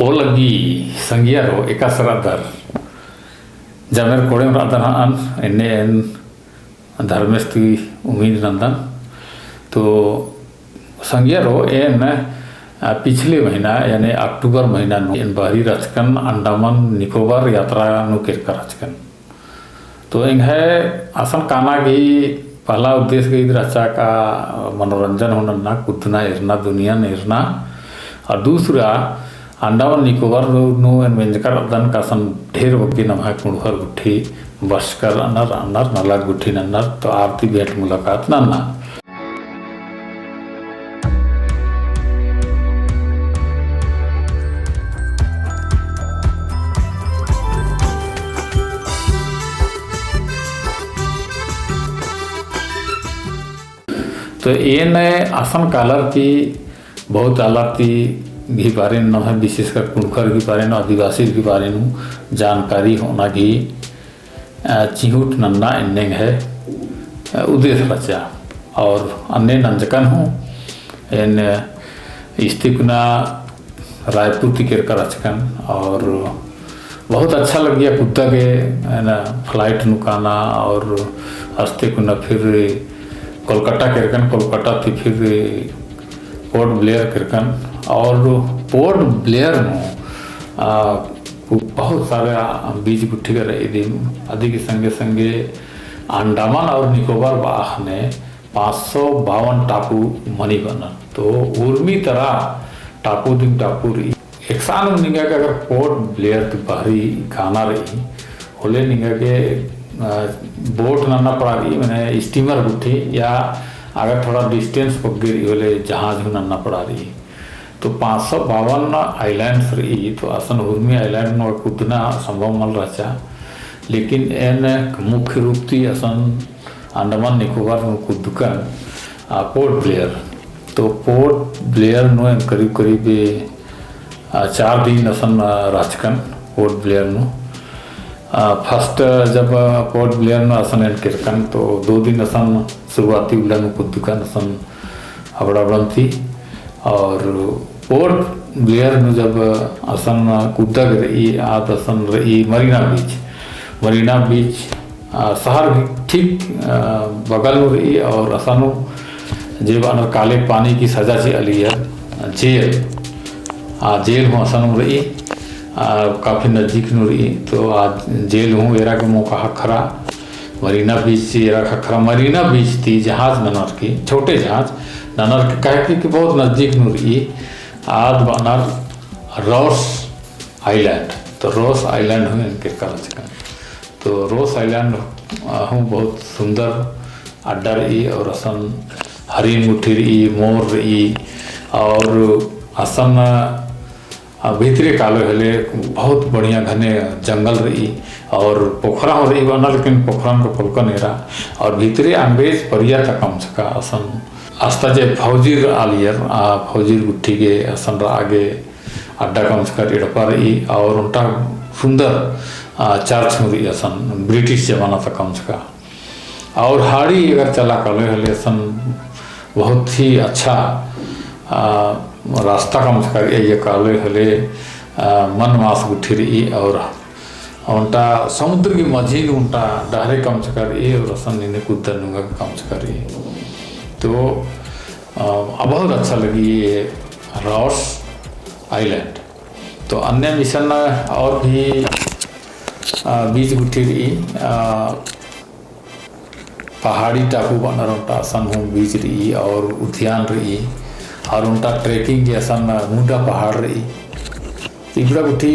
ओलगी संगियारो एका सरादर जमेर कोड़े राधन एने एन धर्मेस्ती उम्मीद नंदन तो संगियारो एन पिछले महीना यानी अक्टूबर महीना इन बाहरी रचकन अंडमान निकोबार यात्रा नु किरका रचकन तो इन है असन काना की पहला उद्देश्य के रचा का मनोरंजन होना कुदना इरना दुनिया निर्ना और दूसरा अंडमान निकोबार नु मेंजकर अदन का सन ढेर वक्की नमहा कुंडहर गुट्ठी बसकर अनर अनर नला गुट्ठी नन्नर तो आरती भेंट मुलाकात नन्ना तो ये नए आसन कालर की बहुत आलाती भी बारे न है विशेषकर कुंडखर के बारे में आदिवासी के बारे में जानकारी होना की चिहुट नन्ना इन्नेंग है उद्देश्य बचा और अन्य नंजकन हूँ इन इस्तिकुना रायपुर तिकेर का रचकन और बहुत अच्छा लग गया कुत्ता के ना फ्लाइट नुकाना और हस्ते कुना फिर कोलकाता किरकन कोलकाता थी फिर पोर्ट ब्लेयर किरकन और पोर्ट ब्लेयर में बहुत सारे बीज गुट्ठी कर अधिक संगे संगे अंडमान और निकोबार बाह ने 552 टापू मनी बना तो उर्मी तरह टापू दिन टापू रही एक साल में निगा के अगर पोर्ट ब्लेयर तो बाहरी खाना रही होले निगा के बोट नन्ना पड़ा रही मैंने स्टीमर गुट्ठी या अगर थोड़ा डिस्टेंस पक गई होले जहाज भी नन्ना पड़ा रही तो 552 आइलैंड्स रही तो असन उर्मी आइलैंड में कूदना संभव मल रचा लेकिन एन मुख्य रूप थी असन अंडमान निकोबार में कूदकन पोर्ट ब्लेयर तो पोर्ट ब्लेयर नो करीब करीब 4 दिन असन राजकन पोर्ट ब्लेयर नो फर्स्ट जब पोर्ट ब्लेयर में असन एंड किरकन तो 2 दिन असन शुरुआती उड़न कुदकन असन हबड़ाबड़न थी और पोर्ट ब्लेयर में जब असन कूदक रही आद असन रही मरीना बीच शहर ठीक बगल में रही और असन जेब अनर काले पानी की सजा से अली है जेल में असन रही काफ़ी नज़दीक में रही तो आज जेल हूँ एरा के मौका खरा मरीना बीच से एरा खरा मरीना बीच थी जहाज ननर की छोटे जहाज ननर के कह कि बहुत नज़दीक में रही आज बनर रॉस आइलैंड तो रॉस आइलैंड हुए इनके कर तो रॉस आइलैंड हूँ बहुत सुंदर अड्डा रही और असन हरिन उठी रही मोर रही और असन भीतरे काले हले बहुत बढ़िया घने जंगल रही और पोखरा हो रही बना लेकिन पोखरा को पलका नहीं रहा और भीतरे अंग्रेज परिया तक कम सका असन आस्ता जे फौजीर आलियर फौजीर गुट्ठी के असन आगे अड्डा कम सका इड़पा रही और उनका सुंदर चर्च में रही असन ब्रिटिश जमाना तक कम सका और हाड़ी अगर चला काले हले असन बहुत ही अच्छा रास्ता कम से कर ये काले हले मन मास गुठी रही और उनका समुद्र की मझी उनका डहरे कम से कर और रसन इन्हें कुदर नुंगा कम से कर तो बहुत अच्छा लगी ये रॉस आइलैंड तो अन्य मिशन और भी बीच गुठी रही पहाड़ी टापू बनर उनका सन हूँ बीच रही और उद्यान रही और उनका ट्रैकिंग के असन मुंडा पहाड़ रही इबड़ा गुठी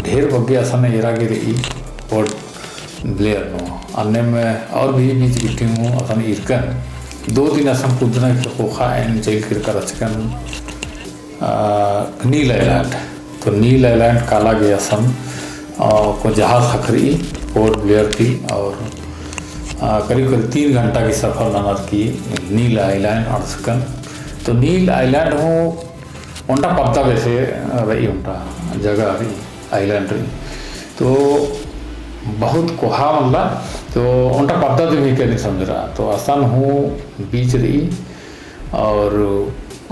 ढेर बग्गे असन एरा के रही पोर्ट ब्लेयर नो अन्य में और भी बीच गुठी हूँ असन इरकन 2 दिन असन कूदना के पोखा एंड जेल किरका रचकन नील आइलैंड तो नील आइलैंड काला गया असन को जहाज खखरी पोर्ट ब्लेयर की और करीब करीब 3 घंटा की सफ़र ननर की नील आइलैंड अड़सकन तो नील आइलैंड हूँ उनका पत्ता वैसे रही उनका जगह रही आइलैंड रही तो बहुत कोहा मतलब तो उनका पत्ता तो भी नहीं समझ रहा तो आसान हूँ बीच रही और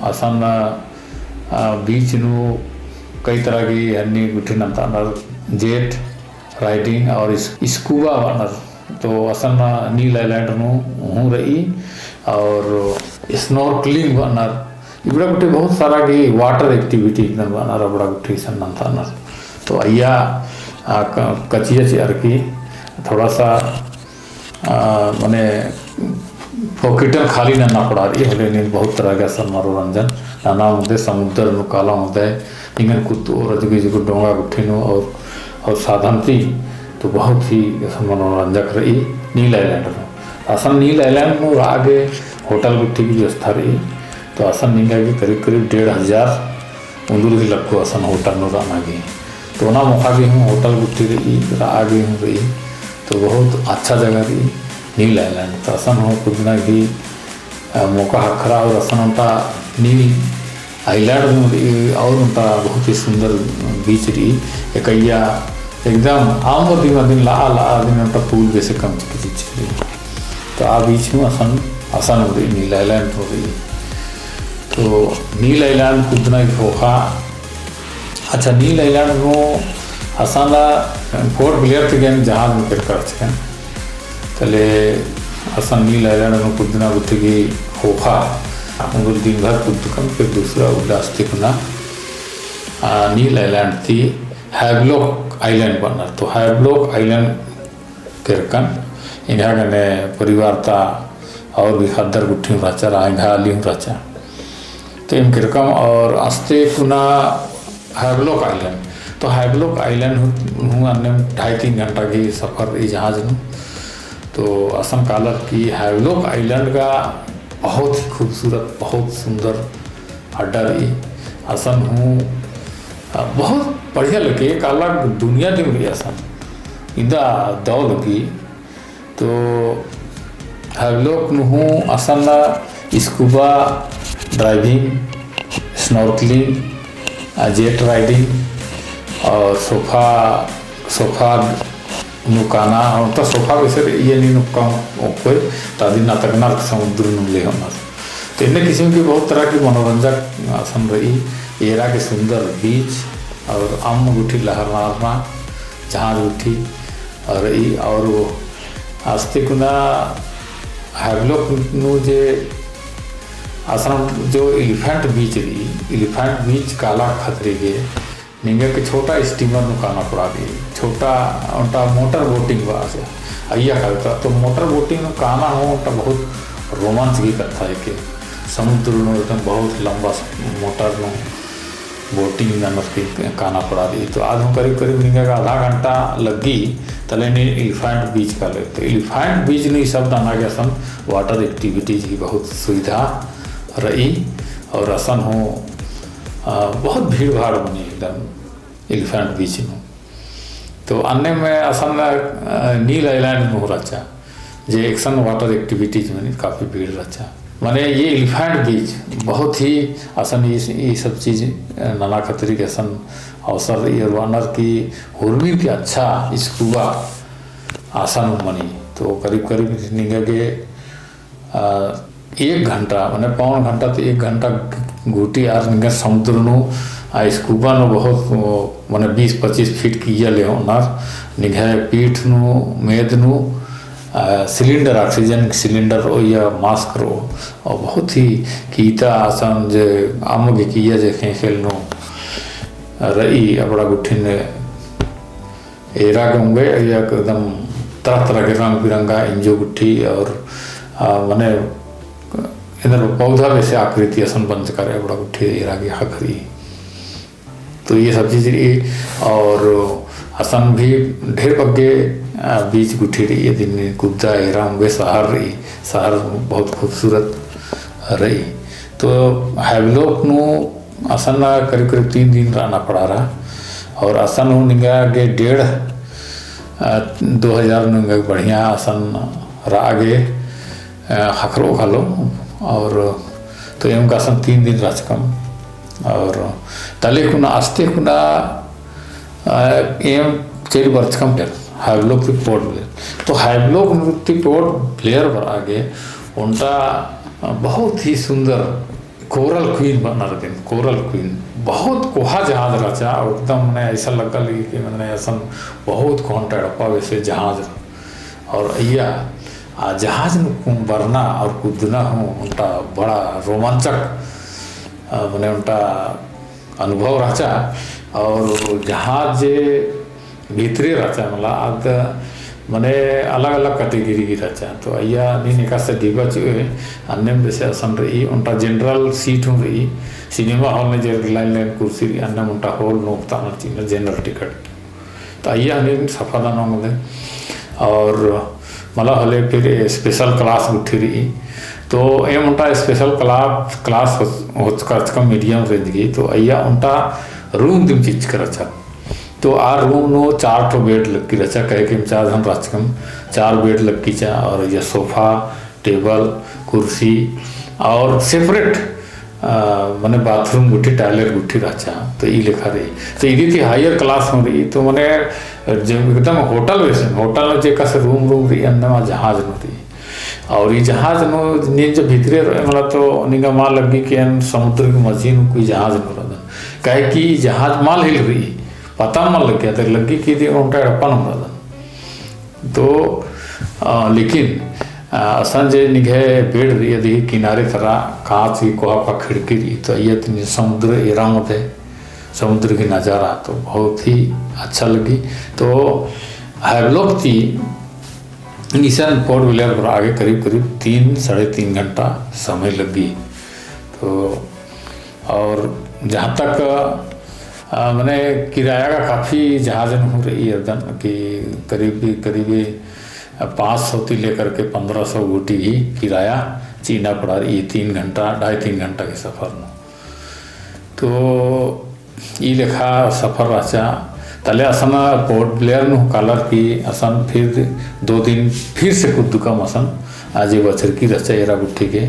आसान बीच नु कई तरह की अन्य गुठी नंतर जेट राइडिंग और स्कूबा वानर तो असन नील आइलैंड हूँ रही और स्नॉर्कलिंग वानर इबड़ा गुठी बहुत सारा की वाटर एक्टिविटी वानर बड़ा गुठी सन नंतर तो अय्या कचिया चेयर की थोड़ा सा माने पॉकेटल खाली ना पड़ा रही है बहुत तरह का सब मनोरंजन नाना होते समुद्र में काला होता है इंगन कुत्तू और जो डोंगा गुठी और साधन थी तो बहुत ही मनोरंजक रही नील आइलैंड में असन नील आइलैंड में आगे होटल गुठी की व्यवस्था रही तो असन निंगा की करीब करीब 1500 उंदूर की लगको असन होटल में रहना गई तो ना मौका भी हूँ होटल गुठी रही आगे हूँ रही तो बहुत अच्छा जगह रही नील आइलैंड तो असन हो कुछ ना कि मौका हखरा और असन उनका नील आइलैंड में और उनका बहुत ही सुंदर बीच रही एकैया एकदम आम दिन ला दिन उनका पुल जैसे कम चीज रही तो आ बीच में असन हो रही नील आइलैंड हो रही तो नील आइलैंड कुदना होखा अच्छा नील आइलैंड में असाना पोर्ट ब्लेयर के गेम जहाज में कर तले असन नील आइलैंड में कुदना गुठी की होखा उनको दिन भर कुदकम फिर दूसरा उल्लास्तिक ना नील आइलैंड थी हैवलॉक आइलैंड बनर तो हैवलॉक आइलैंड किरकन इन्हा गने परिवार था और भी खद्दर गुठी रचा रहा इन्हा अली रचा तो इन किरकम और अस्ते कुना हैवलॉक आइलैंड तो हैवलॉक आइलैंड हूँ अन्य 2.5-3 घंटा की सफ़र इस जहाज में तो असम कालर की हैवलॉक आइलैंड का बहुत ही खूबसूरत बहुत सुंदर अड्डा रही असम हूँ बहुत बढ़िया लगे एक अलग दुनिया दिख रही असम इंदा दौड़ लगी तो हैवलॉक में हूँ Assam scuba driving snorkelling jet riding और सोफा नुकाना और तो सोफा वैसे ये नहीं नुका कोई तादी नातकना समुद्र नु ले होना तो इन्हें किस्म की बहुत तरह की मनोरंजक आसन रही एरा के सुंदर बीच और आम गुठी लहरना जहाज गुठी रही और आस्ते कुना हैवलॉक नु जे आसन जो एलिफेंट बीच रही एलिफेंट बीच काला खतरे के निंगे के छोटा स्टीमर नुकाना पड़ा गई छोटा उनका मोटर बोटिंग से अय्या करता तो मोटर बोटिंग काना हो उनका बहुत रोमांच की कथा है कि समुद्र में एकदम बहुत लंबा मोटर में बोटिंग नमक की काना पड़ा रही तो आज हम करीब करीब निंगे का आधा घंटा लगी तले ने एलिफेंट बीच का ले तो एलिफेंट बीच नहीं शब्द आना गया सन वाटर एक्टिविटीज की बहुत सुविधा रही और असन हो बहुत भीड़ भाड़ बनी एकदम एलिफेंट बीच में तो अन्य में असन नील आइलैंड में हो रचा जे एक्शन वाटर एक्टिविटीज में काफ़ी भीड़ रचा माने ये एलिफेंट बीच बहुत ही असन ये सब चीज़ नाना खतरी के असन अवसर रही और वानर की हुर्मी भी अच्छा स्कूबा आसन बनी तो करीब करीब निगे के 1 घंटा मैंने 1.5 घंटा तो 1 घंटा घूटी आर निगर समुद्र नु स्कूबा नु बहुत मैंने 20-25 फीट की ले होनार निगे पीठ नु मेद नु सिलेंडर ऑक्सीजन सिलेंडर हो या मास्क रो और बहुत ही कीता आसान जे आम के किया जे खेल नु रही अपना गुठी ने एरा गंगे या एकदम तरह तरह के रंग बिरंगा इंजो गुठी और मैंने इधर पौधा वैसे आकृति असन बंद करे बड़ा गुठी एरा की हखरी तो ये सब चीज़ और असम भी ढेर पग्गे बीच गुठी रही है दिन में कुद्दा एरा होंगे शहर रही शहर बहुत खूबसूरत रही तो हैवलॉक नु असन करीब करीब 3 दिन रहना पड़ा रहा और असन निगा के 2000 निगा बढ़िया असन रहा गे हखरो खालो और तो एम का असन 3 दिन राजकम और तले कुना आस्ते कुना एम 4 वर्ष कम हैवलॉक की पोर्ट ब्लेयर तो हैवलॉक की पोर्ट ब्लेयर पर आगे उनका बहुत ही सुंदर कोरल क्वीन बना रहे कोरल क्वीन बहुत कोहा जहाज रचा एकदम मैंने ऐसा लगल कि मैंने ऐसा बहुत घंटा डप्पा वैसे जहाज और अय्या जहाज में बरना और कूदना हो उनका बड़ा रोमांचक मैंने उनका अनुभव रचा और जहाज भीतरे रचा मतलब आद मने अलग अलग कैटेगरी की रचा तो अय्या नीन एका से डिब्बा चुए अन्य में जैसे असन रही उनका जनरल सीट हो रही सिनेमा हॉल में जो लाइन लाइन कुर्सी रही अन्य उनका हॉल नोकता ना जनरल टिकट तो अय्या हमें सफा दाना होंगे और मतलब हले फिर स्पेशल क्लास उठी रही तो ये उनका स्पेशल क्लास हो मीडियम रेंज की तो अय्या उनका रूम दिम चीज कर अच्छा तो आ रूम नो 4 ठो बेड लग की रचा कहे कि 4 जन राजकम 4 बेड लग की चा और ये सोफा टेबल कुर्सी और सेपरेट मैंने बाथरूम गुठी टॉयलेट गुठी रचा तो ये लिखा रही तो ये थी हायर क्लास में रही तो मैंने एकदम होटल वैसे होटल में जेका से रूम रही अंदर जहाज में रही और ये जहाज नो नीन जो भीतरे मतलब तो निगा माल लगी कि समुद्र की मझी में कोई जहाज न रहा कहे कि जहाज माल हिल रही पता मन लग गया तो लगी कि उनका अपन हो तो लेकिन असन जे निघे बेड रही यदि किनारे तरह कांच की कोहा खिड़की रही तो ये समुद्र एरा मध्य समुद्र की नज़ारा तो बहुत ही अच्छा लगी तो हैवलॉक थी निशान पोर्ट ब्लेयर पर आगे करीब करीब 3-3.5 घंटा समय लगी तो और जहाँ तक मैंने किराया का काफ़ी जहाज़न हो रही है कि करीबी 500 से लेकर के 1500 गोटी ही किराया चीना पड़ा रही 2.5-3 घंटा के सफ़र में तो ये लेखा सफ़र रचा तले असन पोर्ट ब्लेयर में कालर की असन फिर 2 दिन फिर से कुछ दुकाम असन आज ये बचर की रचा एरा गुट्ठी के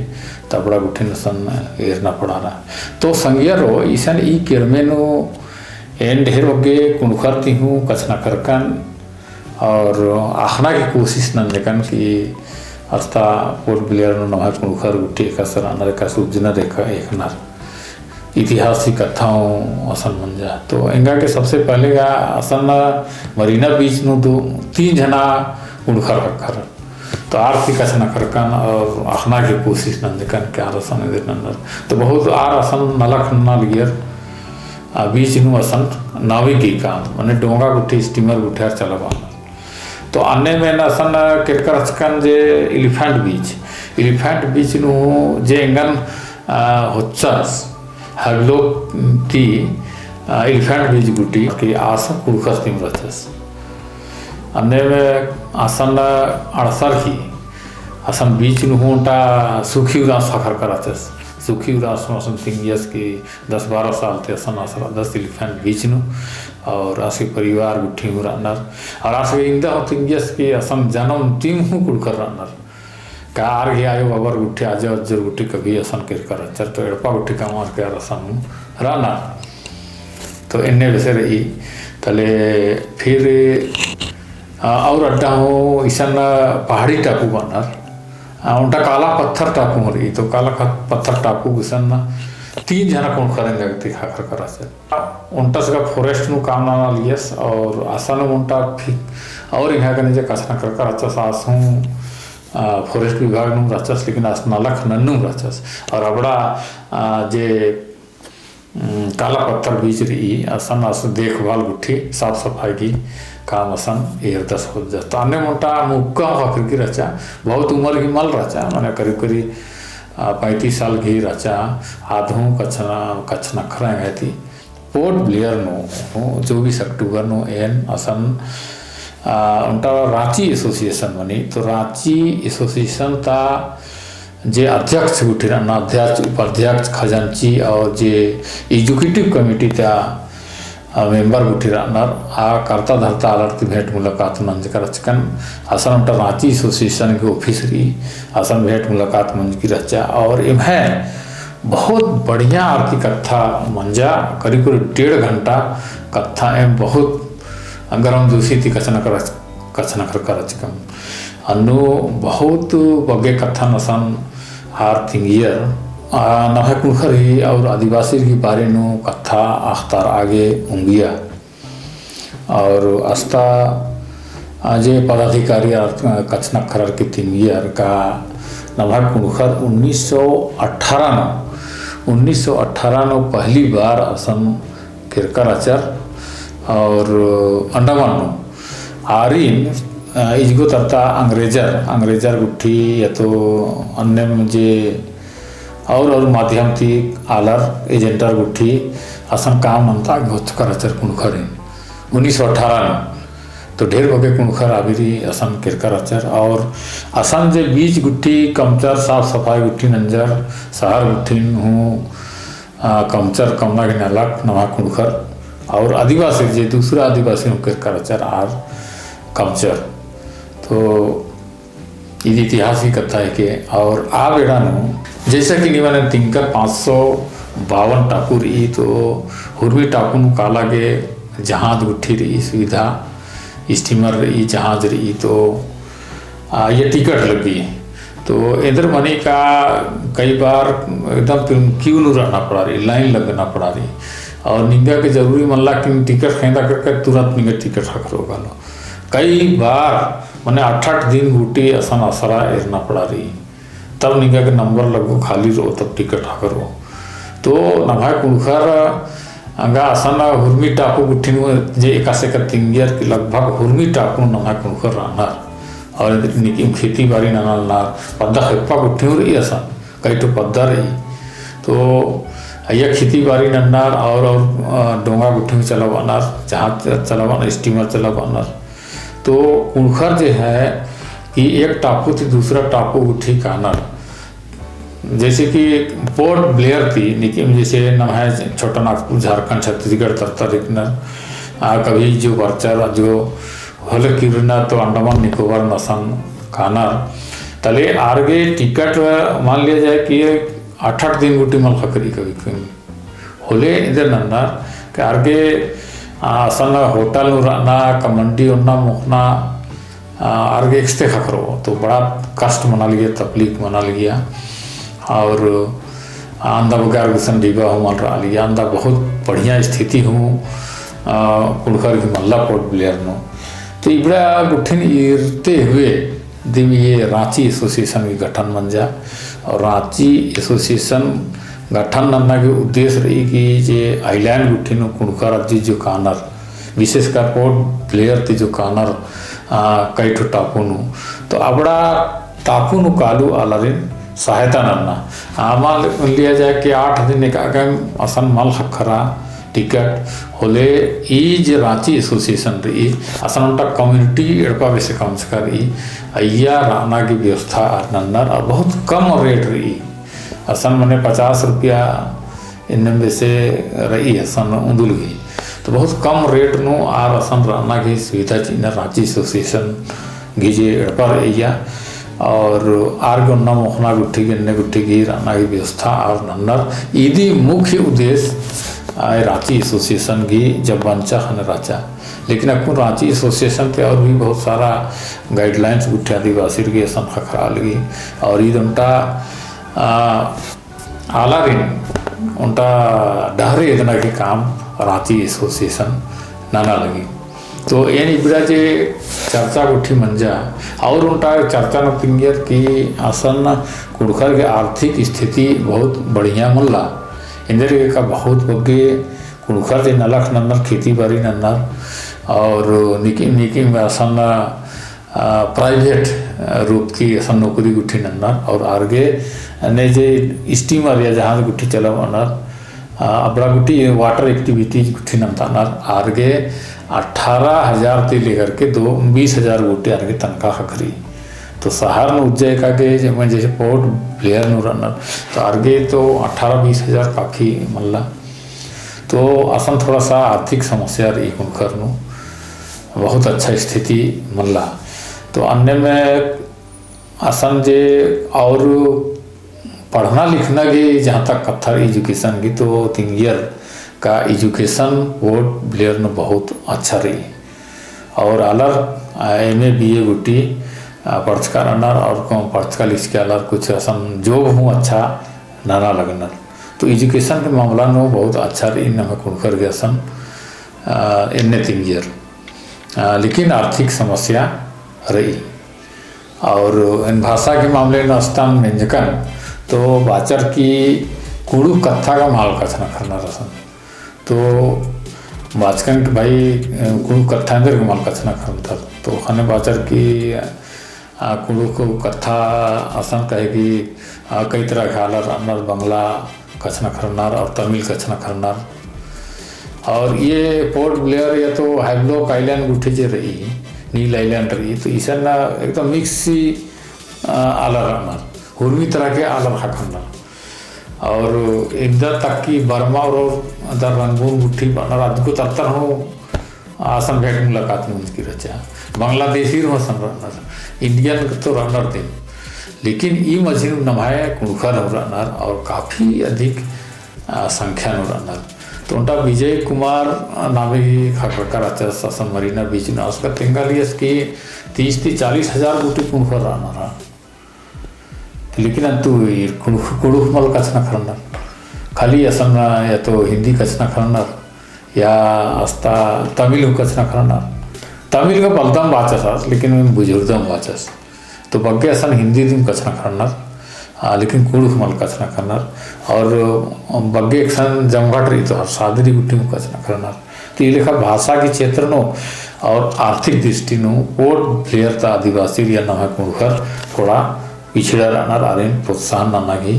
तबड़ा गुट्ठी नसन एरना पड़ा रहा तो संज्ञा रो ईसन ई किरमे नो एन ढेर होगे कुणखरती हूँ कचना करकन और आखना की कोशिश न लेकिन कि अस्ता पोर्ट ब्लेयर नो नवा कुणखर गुट्ठी का सराना रेखा सूजना रेखा एक नर ऐतिहासिक कथाओं असन मंजा तो इंगा के सबसे पहले का असन मरीना बीच नो 3 जना कुणखर रखर तो आर्थिक कचना करकन और आखना की कोशिश न लेकिन क्या रसन तो बहुत आर असन नलख न लियर बीच नु असन नाविक की काम मैंने डोंगा गुट्ठी स्टीमर गुठियार चलावा तो अन्य में असन केटकर हचकन जे एलिफेंट बीच नु जे इंगन होचस हैवलॉक ती एलिफेंट बीच गुट्ठी की आसन कुड़खस तीम रचस अन्य में असन अड़सर की असन बीच नु होंटा सुखी उदास साखर कराचस सुखी उदास समथिंग यस की 10-12 साल थे असन आसरा 10 एलिफेंट बीच नु और आसे परिवार गुट्ठी में रनर और आसे इंदा होतिंग यस की असन जन्म टीम हूँ कुड़कर रनर का आर गया आयो बाबर गुट्ठी आज अज्जर गुट्ठी कभी असन कर कर चर तो एड़पा गुट्ठी का मार के असन रनर तो इन्ने वैसे रही तले फिर और अड्डा हो ईसन पहाड़ी टापू बनर उनका काला पत्थर टापू हो रही तो काला पत्थर टापू घुसन 3 जना कौन करेंगे लगती खाकर करा से उनटा से फॉरेस्ट नु काम ना लियस और आसान उनटा और यहाँ का नीचे कचना कर अच्छा सास हूँ फॉरेस्ट विभाग नु रचस लेकिन आस नलख नन्नू रचस और अबड़ा जे काला पत्थर बीच रही आसन आस देखभाल गुट्ठी साफ सफाई की काम असन एर 10 हो जाता अन्य मोटा मुक्का हकर की रचा बहुत उम्र की मल रचा मैंने करीब 35 साल की रचा आधों कचना खरा गई थी पोर्ट ब्लेयर नो 24 अक्टूबर नो एन असन उनका रांची एसोसिएशन बनी तो रांची एसोसिएशन ता जे अध्यक्ष गुठी अध्यक्ष उपाध्यक्ष खजांची और जे एग्जीक्यूटिव कमेटी ता मेंबर गुठी रनर आ करता धरता अलर्ट भेंट मुलाकात मंज कर रचकन असन उनका रांची एसोसिएशन के ऑफिस रही असन भेंट मुलाकात मंज की रचा और इन्हें बहुत बढ़िया आरती कथा मंजा करीब 1.5 घंटा कथा एम बहुत गरम दूषी थी कचना कर रचकम अनु बहुत बगे कथा नसन हार थिंगियर नहा कुणखर ही और आदिवासी की बारे नु कथा अख्तार आगे उंगिया और अस्ता जे पदाधिकारी कचनखर की तिंगियर का नभा कुणखर 1918 में पहली बार असम किरकर अचर और अंडमान आरिन इजगो तरता अंग्रेजर गुट्ठी या तो अन्य मुझे और माध्यम थी आलर एजेंटर गुट्ठी असम काम मनता घोचकर अचर कुणखर 1918 में तो ढेर बगे कुणखर आबिरी असम किरकर अचर और असम जे बीच गुट्ठी कमचर साफ सफाई गुट्ठी नंजर शहर गुट्ठी हूँ कमचर कमना के नलक नवा कुणखर और आदिवासी जे दूसरा आदिवासी किरकर अचर आर कमचर तो ये इतिहास की कथा है कि और आ बेड़ा नु जैसा कि निवाने तिंकर 552 टापू रही तो हुरवी टापू काला के जहाज गुट्ठी रही सुविधा स्टीमर रही जहाज रही तो ये टिकट लगी तो इधर मनी का कई बार एकदम क्यों नहीं रहना पड़ा रही लाइन लगना पड़ा रही और निंगा के जरूरी मल्ला कि टिकट खरीदा करके तुरंत निंगा टिकट हक रोगा लो कई बार मैंने 8-8 दिन गुटी असन असरा एरना पड़ा रही तब निंगा के नंबर लगो खाली रो तब टिकट हक रो तो नभा कुणखर अंगा असन हुरमी टापू गुट्ठी जे एकासे का तिंगियर के लगभग हुरमी टापू नभा कुणखर रहनार और निकिम खेती बाड़ी नार पद्दा हेप्पा गुट्ठी रही असन कई तो पद्दा रही तो यह खेती बाड़ी नन्नार और डोंगा गुट्ठी में चला बनार जहाज चला बना स्टीमर चला बनार तो कुणखर जो है कि एक टापू थी दूसरा टापू गुट्ठी कानर जैसे कि पोर्ट ब्लेयर थी निकिम जैसे नाम है छोटा नागपुर झारखंड छत्तीसगढ़ तरतर कभी जो बर्चर जो हल किरना तो अंडमान निकोबार नसन कानर तले आगे टिकट मान लिया जाए कि 8-8 दिन गुटी मल खकरी कभी कभी होले इधर नन्ना कि आगे असन होटल रहना कमंडी उन्ना मुखना आगे एक्सते खकरो तो बड़ा कष्ट मना लिया तकलीफ मना लिया और आंदा बगैर गुसन डिबा हूँ मल रहा लिया आंदा बहुत बढ़िया स्थिति हूँ कुणखर की मल्ला पोर्ट ब्लेयर नो तो इबड़ा गुठिन इरते हुए दिव ये रांची एसोसिएशन की गठन बन जा और रांची एसोसिएशन गठन नन्ना के उद्देश्य रही कि जे आइलैंड गुठिन कुणखर अजी जो कानर विशेषकर पोर्ट ब्लेयर थी जो कानर कई ठो टापू नु तो अबड़ा टापू नु कालू आलरिन सहायता नन्ना मान लिया जाए कि 8 दिन का असन मल खरा टिकट होले ई रांची एसोसिएशन रही असन उनका कम्युनिटी एड़पा वैसे कम से कर अय्या रहना की व्यवस्था नन्नर और बहुत कम रेट रही असन मैंने 50 रुपया इनमें से रही असन उंदुल गई तो बहुत कम रेट नो आर असन रहना की सुविधा चीना रांची एसोसिएशन घीजे एड़पा रही और आर गन्ना मोखना गुट्ठी गन्ने गुट्ठी की रहना की व्यवस्था और नन्नर ईदी मुख्य उद्देश्य रांची एसोसिएशन की जब बंचा खन राचा लेकिन अब रांची एसोसिएशन के और भी बहुत सारा गाइडलाइंस गुट्ठी आदिवासी की असन खखरा लगी और ईद उनका आला रिन उनका डहरे इतना के काम रांची एसोसिएशन नाना लगी तो यानी बिड़ा जे चर्चा गुट्ठी मंजा और उनका चर्चा न पिंगियर की असन कुणखर के आर्थिक स्थिति बहुत बढ़िया मुल्ला इंदर का बहुत बगे कुणखर जे नलख नन्नर खेती बाड़ी नन्नर और निकिम असन प्राइवेट रूप की असन नौकरी गुट्ठी नन्नर और आगे ने जे स्टीमर या जहाज गुट्ठी चला नन्नर अबड़ा गुट्टी वाटर एक्टिविटीज गुट्ठी नन्नर आगे 18,000 से लेकर के 20,000 गोटे आगे तनख्वाह खखरी तो शहर में उज्जै का के जैसे पोर्ट ब्लेयर में रनर तो आगे तो 18-20 हज़ार काफ़ी मल्ला तो असन थोड़ा सा आर्थिक समस्या रही कुणखर नु बहुत अच्छा स्थिति मल्ला तो अन्य में असन जे और पढ़ना लिखना की जहाँ तक कत्थर एजुकेशन की तो तिंगियर का एजुकेशन पोर्ट ब्लेयर में बहुत अच्छा रही और अलर MA BA गुट्टी पढ़का रनर और पढ़का लिख के अलर कुछ असन जो हूँ अच्छा नाना लगनर। तो एजुकेशन के मामला में बहुत अच्छा रही न कुणखर गया सन एने 3 ईयर, लेकिन आर्थिक समस्या रही। और इन भाषा के मामले में स्थान व्यंजकन तो बाचर की कुड़ू कत्था का माल कथना करना रसन। तो बाचकन के भाई कुड़ू कत्था अंदर के माल कथना करता तो खाने बाचर की कुड़ू को कत्था आसान कहेगी कई तरह के आलर अन्नर बंगला कथना करनार और तमिल कथना करनार। और ये पोर्ट ब्लेयर या तो हाइब्लॉक आइलैंड गुठी जे रही नील आइलैंड रही तो ईसन एकदम मिक्स सी आलर अन्नर हुर्मी तरह के आलर हकन्नर। और इधर तक की बर्मा और अदर रंगून गुठी बनर आदि को तरतर हो आसन भेंट मुलाकात में उनकी रचा बांग्लादेशी हो सन रनर इंडियन तो रनर दिन, लेकिन ई मझिन नमाए कुणखर हो रनर और काफ़ी अधिक संख्या में रनर। तो उनका विजय कुमार नामी खड़कर अच्छा शासन मरीना बीच में उसका तेंगालियस की 30-40 हज़ार गुटी कुणखर रनर। लेकिन अंतु कुड़ुख मल कचना खरनर खाली असम या तो हिंदी कचना खरनर या अस्ता तमिल कचना खरनर। तमिल का बलदम बाचस लेकिन बुजुर्गम बाचस तो बग्गे असन हिंदी दिन कचना खरनर लेकिन कुड़ुख मल कचना खरनर। और बग्गे एक सन जमघट रही तो सादरी गुट्टी में कचना खरनर। तो ये लेखा भाषा के क्षेत्र नो और आर्थिक दृष्टि नो पोर्ट ब्लेयर ता आदिवासी या नवा कुणखर थोड़ा पिछड़ा रहना आर्यन प्रोत्साहन नाना की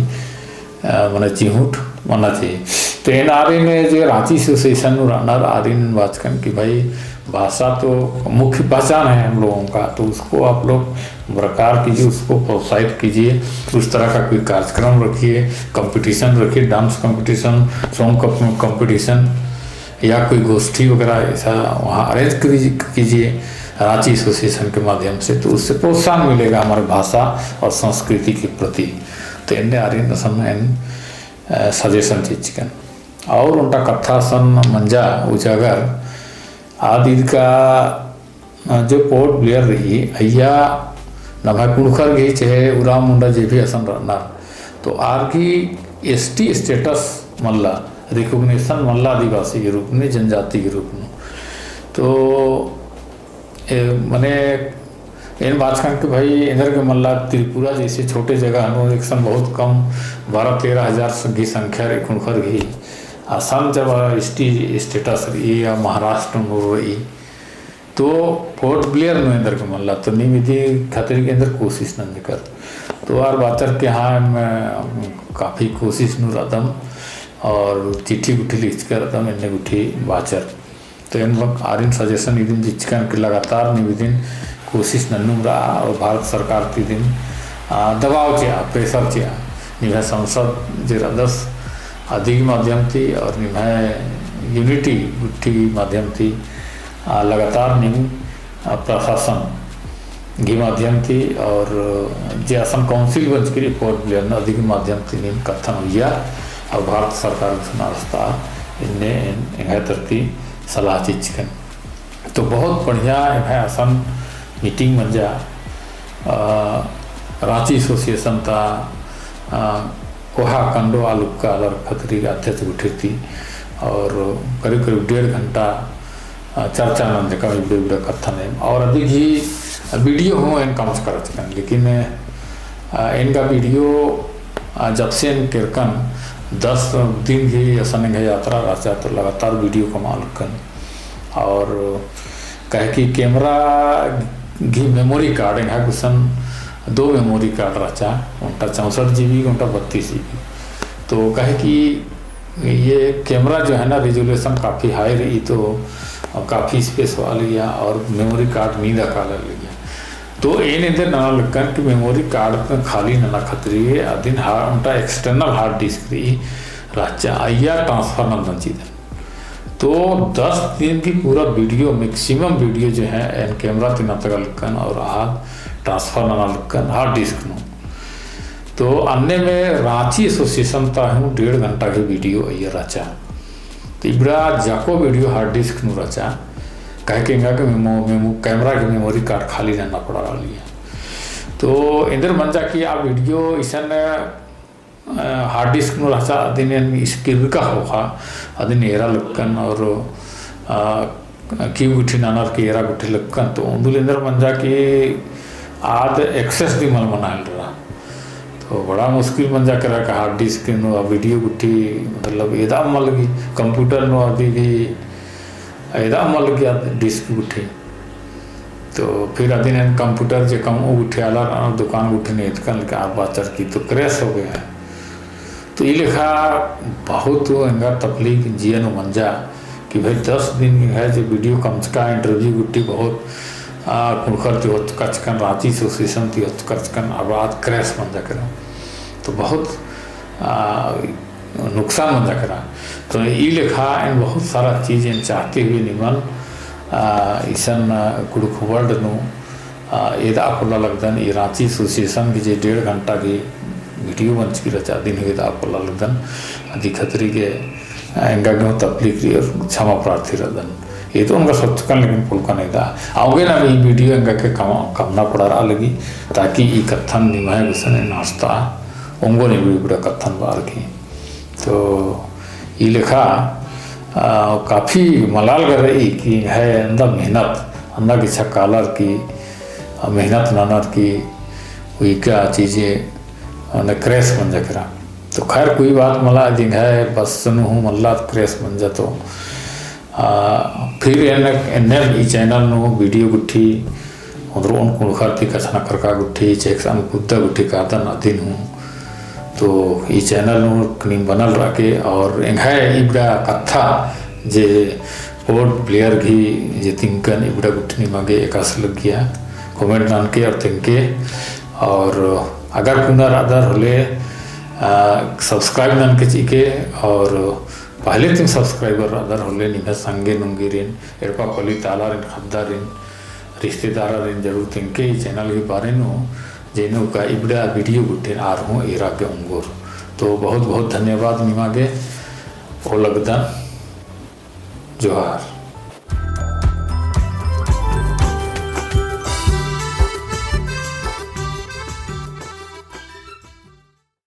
मैंने चिहूट मानना चाहिए। तो इन आर्यन में जो रांची एसोसिएशन रहना आर्यन वाचकन की भाई भाषा तो मुख्य पहचान है हम लोगों का, तो उसको आप लोग बरकरार कीजिए, उसको प्रोत्साहित कीजिए, उस तरह का कोई कार्यक्रम रखिए, कंपटीशन रखिए, डांस कंपटीशन, सॉन्ग कंपटीशन या कोई गोष्ठी वगैरह ऐसा वहाँ अरेंज कीजिए रांची एसोसिएशन के माध्यम से, तो उससे प्रोत्साहन मिलेगा हमारे भाषा और संस्कृति के प्रति। तो इन्हें आर्यन सन सजेशन चिकन और उनका कथा सन मंजा उजागर आदि का जो पोर्ट ब्लेयर रही अय्या नभा कुणखर गई चाहे उराम मुंडा जे भी असन रहना तो आर की ST स्टेटस मल्ला रिकॉग्निशन मल्ला आदिवासी के रूप में जनजाति के रूप में। तो मैंने इन बातखान के भाई इधर के मल्ला त्रिपुरा जैसे छोटे जगह एक सन बहुत कम 12-13 हज़ार की संख्या रे कुणखर गई आसाम जब ST स्टेटस रही या महाराष्ट्र में रही तो पोर्ट ब्लेयर में अंदर के मल्ला तो निमिति खतरे के अंदर कोशिश न कर तो यार बातर के हाँ मैं काफ़ी कोशिश न रदम और चिट्ठी गुट्ठी लिख कर रदम इन्हें गुट्ठी बाचर। तो इन वक्त आर्यन सजेशन दिन जिचकन के लगातार निवेदन कोशिश नन्नू रहा और भारत सरकार के दिन दबाव चिया प्रेशर चिया निभा संसद जे रदस अधिक माध्यम थी और निभाए यूनिटी गुट्ठी माध्यम थी लगातार निम प्रशासन की माध्यम थी और जे असम काउंसिल बंच की रिपोर्ट ब्लेयर अधिक माध्यम थी निम कथन हुआ और भारत सरकार रास्ता इन्हें तरती सलाह चिकन। तो बहुत बढ़िया है असम मीटिंग बन जा रांची एसोसिएशन था कोहा कंडो आलुका अलर खतरी अध्यक्ष उठी थी और करीब करीब 1.5 घंटा चर्चा नंद का बड़ा कथन है और अधिक ही वीडियो हो इन कम कर चुकन। लेकिन इनका वीडियो जब से इन किरकन 10 दिन ही असन यात्रा रचा तो लगातार वीडियो कमाल कर और कहे कि कैमरा की मेमोरी कार्ड यहाँ कुशन 2 मेमोरी कार्ड रचा उनका 64 GB उनका 32 GB। तो कहे कि ये कैमरा जो है ना रिजोल्यूशन काफ़ी हाई रही तो काफ़ी स्पेस वाला लिया और मेमोरी कार्ड नींदा काला लिया। तो इन इधर नाना लगन कि मेमोरी कार्ड में खाली नाना खतरी है अदिन हार्ड उनका एक्सटर्नल हार्ड डिस्क रही राजा आइया ट्रांसफर न चीज़। तो 10 दिन की पूरा वीडियो मैक्सिमम वीडियो जो है एन कैमरा तीन लगन और हाथ ट्रांसफर नाना लगन हार्ड डिस्क नो। तो अन्य में रांची एसोसिएशन ता हूँ 1.5 घंटा की वीडियो आइए रचा तो इबड़ा जाको वीडियो हार्ड डिस्क नु रचा कह के इंगा के कैमरा की मेमोरी कार्ड खाली रहना पड़ा लिया। तो इधर मन जा कि आप वीडियो ईसन हार्ड डिस्क नु रचा अदिन स्किल का होगा अदिन एरा लक्कन और की गुठी नानर की एरा गुठी लक्कन तो उंदुलिंदर मंजा की आद एक्सेस दी मल मनाल रहा तो बड़ा मुश्किल मंजा करा का हार्ड डिस्क नु वीडियो गुठी मतलब एदा मल की कंप्यूटर नु आदि भी एदा मल की डिस्क गुठी तो फिर अदिन कंप्यूटर जे कम उठे आला दुकान उठे नहीं इतकन के आप बाचर की तो क्रैश हो गया है तो ये लिखा बहुत एंगा तकलीफ जियन मंजा कि भाई 10 दिन है जो वीडियो कम का इंटरव्यू गुट्टी बहुत कुड़खर थी होत कचकन रांची एसोसिएशन थी होत कचकन आबाद क्रैश मंजा करा तो बहुत नुकसान मंजा करा तो ये लिखा इन बहुत सारा चीज़ इन चाहते हुए निमन ईसन कुड़ख वर्ल्ड नु एदा अकोला लगदन ये रांची एसोसिएशन की जे 1.5 घंटा की वीडियो बंच की रचा दिन हुए अकोला लगदन अधिक खतरी के एंगा क्यों तकलीफ और क्षमा प्रार्थी रदन ये तो उनका सोच कर लेकिन पुल का नहीं था आओगे ना ये वीडियो एंगा के कमना पड़ा रहा लगी ताकि ये कथन निमाय गुस्से नाश्ता उनको नहीं भी बड़ा कथन बार की तो ये लिखा काफ़ी मलाल कर रही कि है अंदर मेहनत अंदर की छकालर की मेहनत नानर की हुई क्या चीज़ें क्रैश बन जा करा तो खैर कोई बात मला दिन है बस सुनू हूँ मल्ला क्रैश बन जा तो फिर एन चैनल नु वीडियो गुट्ठी उधर उन कुड़खर थी कछना करका गुट्ठी चेक्सन कुत्ता गुट्ठी कादन अधीन हूँ तो ये चैनल नु बनल रह के और है इबड़ा कथा जे पोर्ट प्लेयर की जे तिंकन इबड़ा गुट्ठी मांगे एकास लग गया कमेंट नान के और तिनके और अगर पुनर आदर होले सब्सक्राइब नान के चीके और पहले तुम सब्सक्राइबर आदर होले निभा संगे नुंगिरिन एरपा पली तालारिन खद्दारिन रिश्तेदारिन जरूर तिनके चैनल के बारे नु जेनु का इबड़ा वीडियो गुट्टे आ रहा एरा के उंगोर तो बहुत बहुत धन्यवाद निमागे ओ लगदा जोहार।